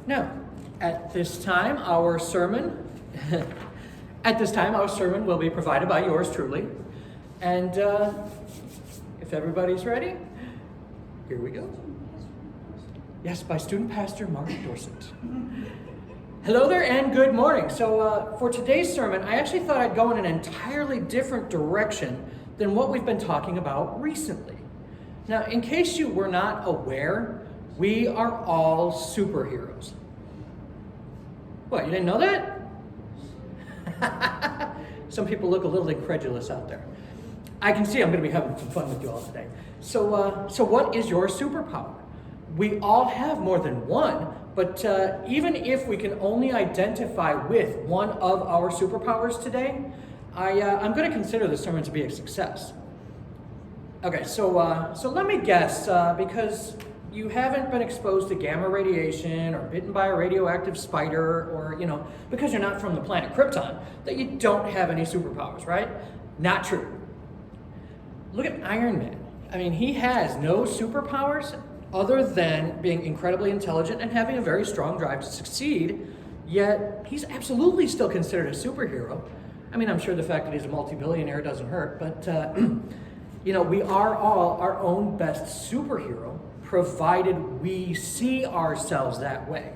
Now, at this time, our sermon will be provided by yours truly. And if everybody's ready, here we go. Yes, by student pastor Mark Dorset. Hello there and good morning. So for today's sermon, I actually thought I'd go in an entirely different direction than what we've been talking about recently. Now, in case you were not aware, we are all superheroes. What, you didn't know that? Some people look a little incredulous out there. I can see I'm going to be having some fun with you all today. So what is your superpower? We all have more than one, but even if we can only identify with one of our superpowers today, I'm going to consider this sermon to be a success. Okay, so let me guess, because you haven't been exposed to gamma radiation or bitten by a radioactive spider or, because you're not from the planet Krypton, that you don't have any superpowers, right? Not true. Look at Iron Man. I mean, he has no superpowers other than being incredibly intelligent and having a very strong drive to succeed, yet he's absolutely still considered a superhero. I mean, I'm sure the fact that he's a multi-billionaire doesn't hurt, but, we are all our own best superhero, provided we see ourselves that way.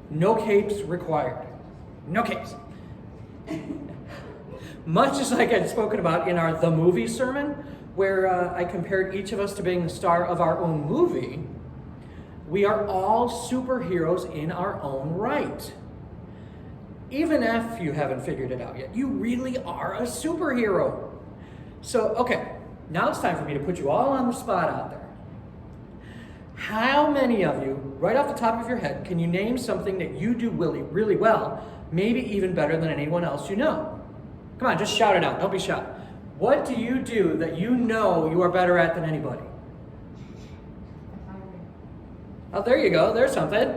No capes required. No capes. Much as like I'd spoken about in our The Movie sermon, where I compared each of us to being the star of our own movie, we are all superheroes in our own right. Even if you haven't figured it out yet, you really are a superhero. So, okay, now it's time for me to put you all on the spot out there. How many of you, right off the top of your head, can you name something that you do really, really well, maybe even better than anyone else you know? Come on, just shout it out. Don't be shy. What do you do that you know you are better at than anybody? Oh, there you go. There's something.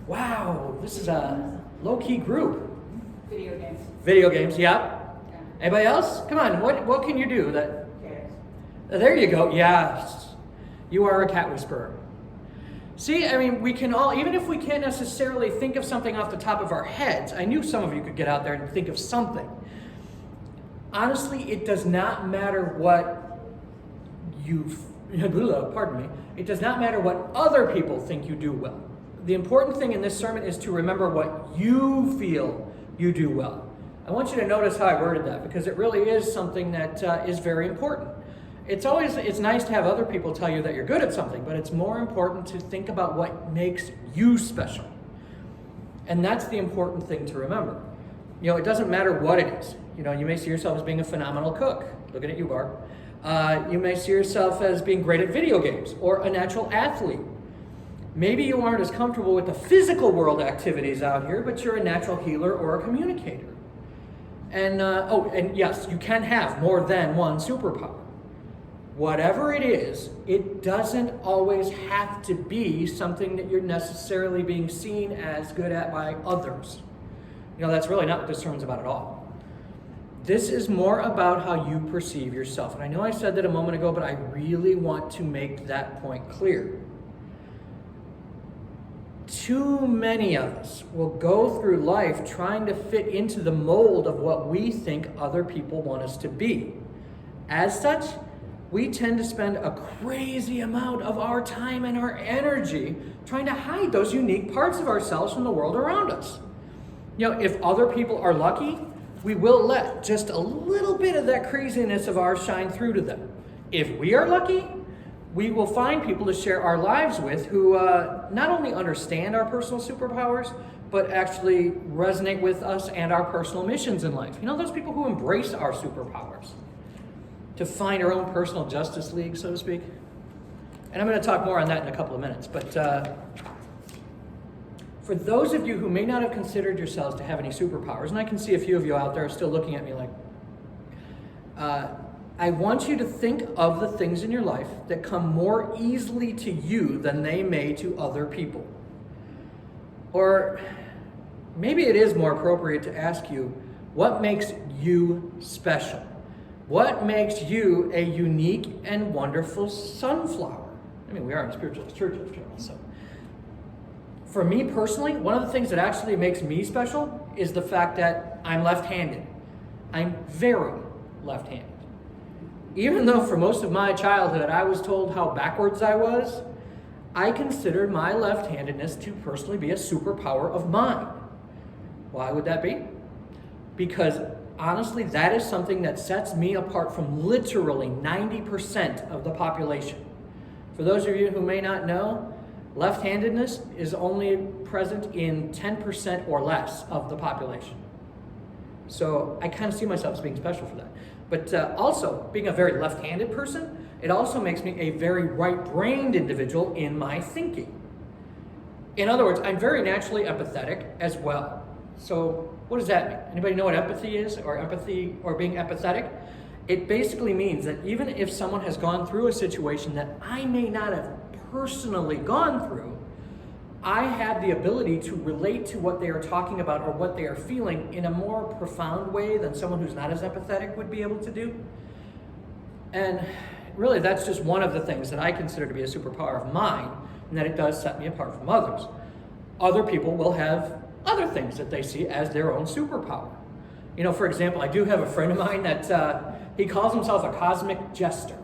Wow, this is a low-key group. Video games. Video games, yeah. Yeah. Anybody else? Come on, what can you do that? Cats. There you go. Yes. You are a cat whisperer. See, I mean, we can all, even if we can't necessarily think of something off the top of our heads, I knew some of you could get out there and think of something. Honestly, it does not matter what it does not matter what other people think you do well. The important thing in this sermon is to remember what you feel you do well. I want you to notice how I worded that, because it really is something that is very important. It's nice to have other people tell you that you're good at something, but it's more important to think about what makes you special. And that's the important thing to remember. It doesn't matter what it is. You may see yourself as being a phenomenal cook. Looking at you, Barb. You may see yourself as being great at video games or a natural athlete. Maybe you aren't as comfortable with the physical world activities out here, but you're a natural healer or a communicator. And yes, you can have more than one superpower. Whatever it is, it doesn't always have to be something that you're necessarily being seen as good at by others. That's really not what this sermon's about at all. This is more about how you perceive yourself. And I know I said that a moment ago, but I really want to make that point clear. Too many of us will go through life trying to fit into the mold of what we think other people want us to be. As such, we tend to spend a crazy amount of our time and our energy trying to hide those unique parts of ourselves from the world around us. If other people are lucky, we will let just a little bit of that craziness of ours shine through to them. If we are lucky, we will find people to share our lives with who not only understand our personal superpowers, but actually resonate with us and our personal missions in life. Those people who embrace our superpowers. To find our own personal justice league, so to speak. And I'm going to talk more on that in a couple of minutes. But for those of you who may not have considered yourselves to have any superpowers, and I can see a few of you out there still looking at me like, I want you to think of the things in your life that come more easily to you than they may to other people. Or maybe it is more appropriate to ask you, what makes you special? What makes you a unique and wonderful sunflower? I mean, we are in Spiritualist church after all, so. For me personally, one of the things that actually makes me special is the fact that I'm left-handed. I'm very left-handed. Even though for most of my childhood I was told how backwards I was, I considered my left-handedness to personally be a superpower of mine. Why would that be? Because honestly, that is something that sets me apart from literally 90% of the population. For those of you who may not know, left-handedness is only present in 10% or less of the population. So I kind of see myself as being special for that. But also, being a very left-handed person, it also makes me a very right-brained individual in my thinking. In other words, I'm very naturally empathetic as well. So what does that mean? Anybody know what empathy is, or empathy, or being empathetic? It basically means that even if someone has gone through a situation that I may not have personally gone through, I have the ability to relate to what they are talking about or what they are feeling in a more profound way than someone who's not as empathetic would be able to do. And really, that's just one of the things that I consider to be a superpower of mine, and that it does set me apart from others. Other people will have other things that they see as their own superpower. You know, for example, I do have a friend of mine that he calls himself a cosmic jester.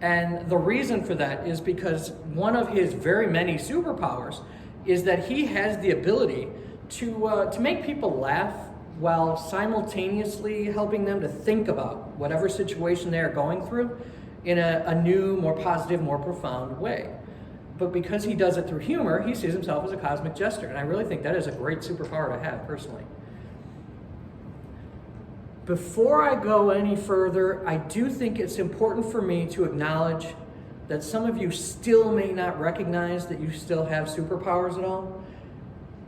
And the reason for that is because one of his very many superpowers is that he has the ability to make people laugh while simultaneously helping them to think about whatever situation they are going through in a new, more positive, more profound way. But because he does it through humor, he sees himself as a cosmic jester. And I really think that is a great superpower to have, personally. Before I go any further, I do think it's important for me to acknowledge that some of you still may not recognize that you still have superpowers at all.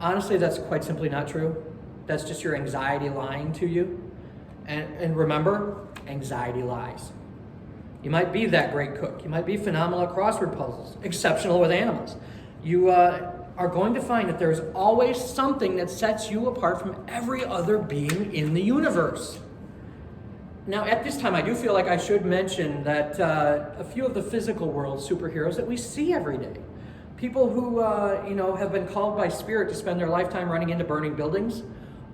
Honestly, that's quite simply not true. That's just your anxiety lying to you. And remember, anxiety lies. You might be that great cook. You might be phenomenal at crossword puzzles, exceptional with animals. You are going to find that there's always something that sets you apart from every other being in the universe. Now, at this time, I do feel like I should mention that a few of the physical world superheroes that we see every day, people who have been called by spirit to spend their lifetime running into burning buildings,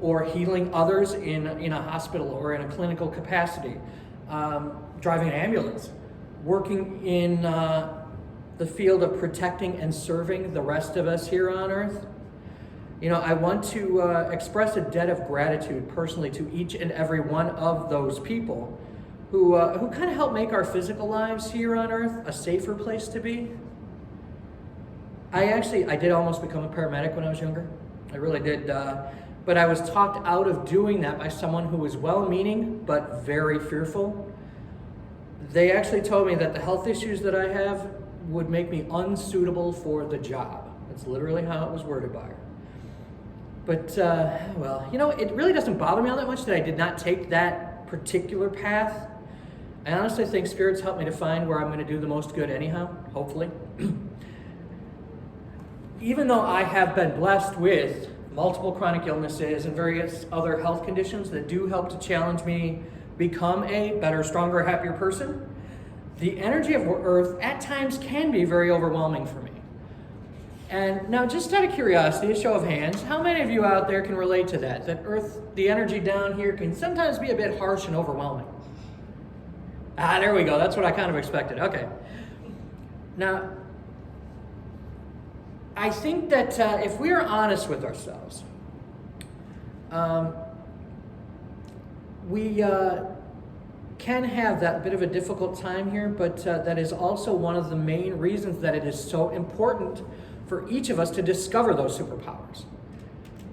or healing others in a hospital or in a clinical capacity, driving an ambulance, working in the field of protecting and serving the rest of us here on Earth. You know, I want to express a debt of gratitude personally to each and every one of those people who kind of help make our physical lives here on Earth a safer place to be. I did almost become a paramedic when I was younger. I really did. But I was talked out of doing that by someone who was well-meaning but very fearful. They actually told me that the health issues that I have would make me unsuitable for the job. That's literally how it was worded by her. But, it really doesn't bother me all that much that I did not take that particular path. I honestly think Spirit's helped me to find where I'm going to do the most good anyhow, hopefully. Even though I have been blessed with multiple chronic illnesses and various other health conditions that do help to challenge me become a better, stronger, happier person, the energy of Earth at times can be very overwhelming for me. And now, just out of curiosity, a show of hands, how many of you out there can relate to that? That Earth, the energy down here can sometimes be a bit harsh and overwhelming. There we go. That's what I kind of expected. Okay. Now, I think that if we are honest with ourselves, we can have that bit of a difficult time here, but that is also one of the main reasons that it is so important for each of us to discover those superpowers.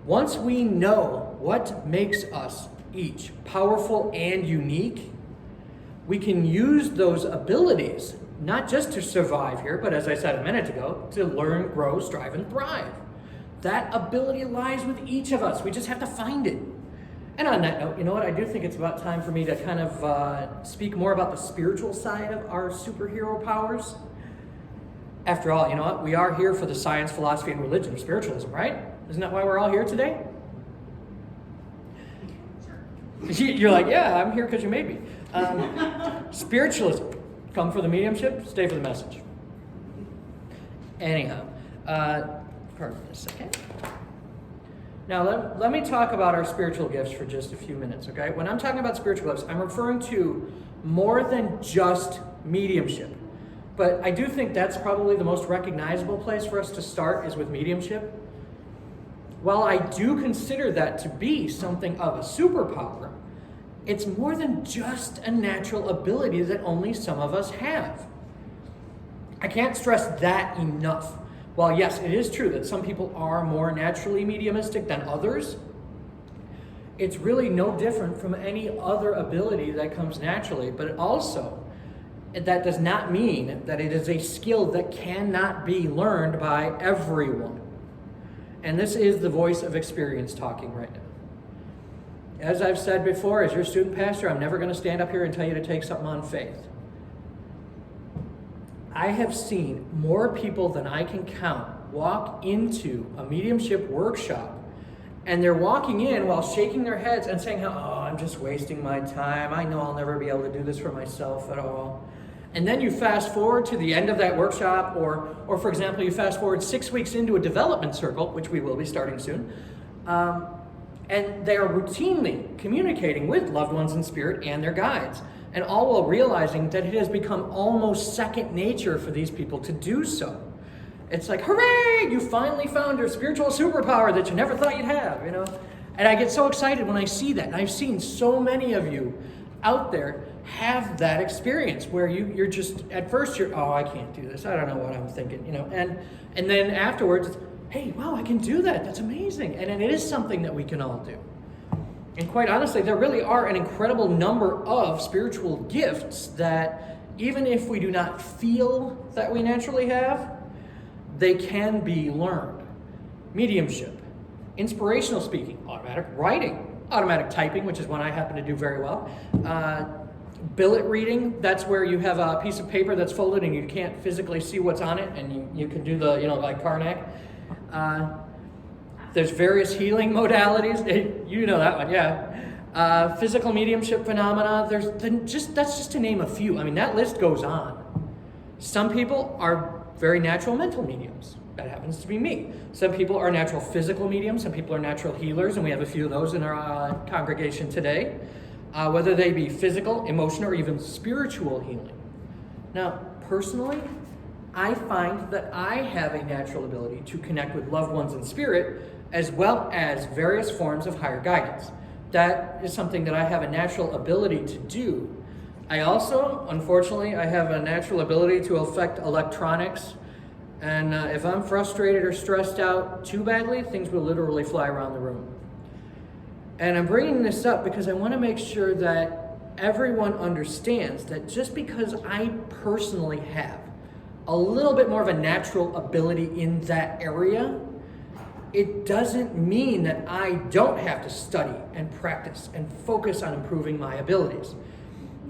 Once we know what makes us each powerful and unique, we can use those abilities not just to survive here, but as I said a minute ago, to learn, grow, strive, and thrive. That ability lies with each of us. We just have to find it. And on that note, you know what? I do think it's about time for me to kind of speak more about the spiritual side of our superhero powers. After all, you know what? We are here for the science, philosophy, and religion of spiritualism, right? Isn't that why we're all here today? You're like, yeah, I'm here because you made me. Spiritualism. Come for the mediumship, stay for the message. Anyhow, part of this, okay? Now, let me talk about our spiritual gifts for just a few minutes, okay? When I'm talking about spiritual gifts, I'm referring to more than just mediumship. But I do think that's probably the most recognizable place for us to start is with mediumship. While I do consider that to be something of a superpower, it's more than just a natural ability that only some of us have. I can't stress that enough. While yes, it is true that some people are more naturally mediumistic than others, it's really no different from any other ability that comes naturally. But also, that does not mean that it is a skill that cannot be learned by everyone. And this is the voice of experience talking right now. As I've said before, as your student pastor, I'm never going to stand up here and tell you to take something on faith. I have seen more people than I can count walk into a mediumship workshop, and they're walking in while shaking their heads and saying, oh, I'm just wasting my time. I know I'll never be able to do this for myself at all. And then you fast forward to the end of that workshop, or for example, you fast forward 6 weeks into a development circle, which we will be starting soon, and they are routinely communicating with loved ones in spirit and their guides, and all while realizing that it has become almost second nature for these people to do so. It's like, hooray, you finally found your spiritual superpower that you never thought you'd have, you know? And I get so excited when I see that. And I've seen so many of you out there have that experience where you're just, at first oh, I can't do this. I don't know what I'm thinking, you know? And then afterwards, it's, hey, wow, I can do that. That's amazing. And it is something that we can all do. And quite honestly, there really are an incredible number of spiritual gifts that even if we do not feel that we naturally have, they can be learned. Mediumship, inspirational speaking, automatic writing, automatic typing, which is one I happen to do very well. Billet reading, that's where you have a piece of paper that's folded and you can't physically see what's on it, and you can do the, like Karnak. There's various healing modalities. You know that one, yeah. Physical mediumship phenomena. That's just to name a few. I mean, that list goes on. Some people are very natural mental mediums. That happens to be me. Some people are natural physical mediums. Some people are natural healers, and we have a few of those in our congregation today. Whether they be physical, emotional, or even spiritual healing. Now, personally, I find that I have a natural ability to connect with loved ones in spirit, as well as various forms of higher guidance. That is something that I have a natural ability to do. I also, unfortunately, I have a natural ability to affect electronics. And if I'm frustrated or stressed out too badly, things will literally fly around the room. And I'm bringing this up because I want to make sure that everyone understands that just because I personally have a little bit more of a natural ability in that area, it doesn't mean that I don't have to study and practice and focus on improving my abilities.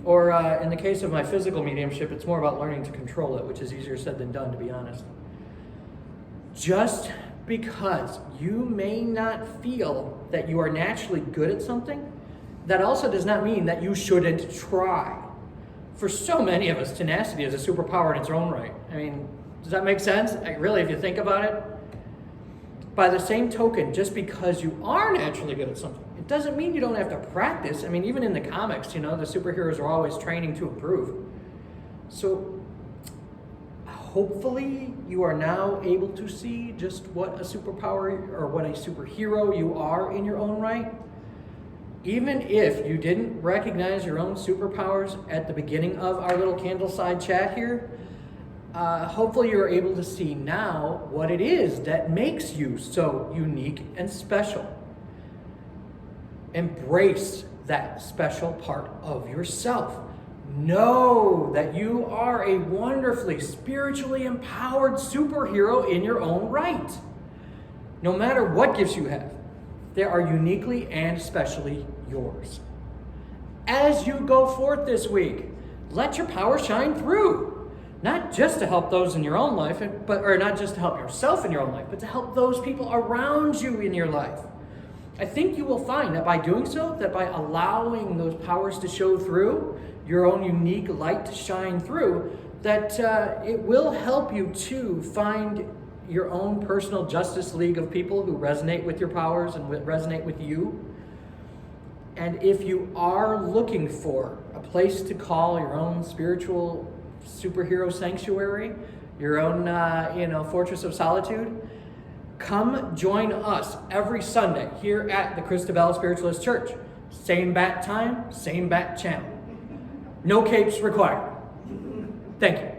Or in the case of my physical mediumship, it's more about learning to control it, which is easier said than done, to be honest. Just because you may not feel that you are naturally good at something, that also does not mean that you shouldn't try. For so many of us, tenacity is a superpower in its own right. I mean, does that make sense? Really, if you think about it? By the same token, just because you are naturally good at something, it doesn't mean you don't have to practice. I mean, even in the comics, the superheroes are always training to improve. So, hopefully, you are now able to see just what a superpower or what a superhero you are in your own right. Even if you didn't recognize your own superpowers at the beginning of our little candleside chat here, hopefully you're able to see now what it is that makes you so unique and special. Embrace that special part of yourself. Know that you are a wonderfully spiritually empowered superhero in your own right. No matter what gifts you have, they are uniquely and specially yours. As you go forth this week, let your power shine through. Not just to help those in your own life, or not just to help yourself in your own life, but to help those people around you in your life. I think you will find that by doing so, that by allowing those powers to show through, your own unique light to shine through, that it will help you to find your own personal justice league of people who resonate with your powers and resonate with you. And if you are looking for a place to call your own spiritual superhero sanctuary, your own fortress of solitude, come join us every Sunday here at the Christabelle Spiritualist Church. Same bat time, same bat channel. No capes required. Thank you.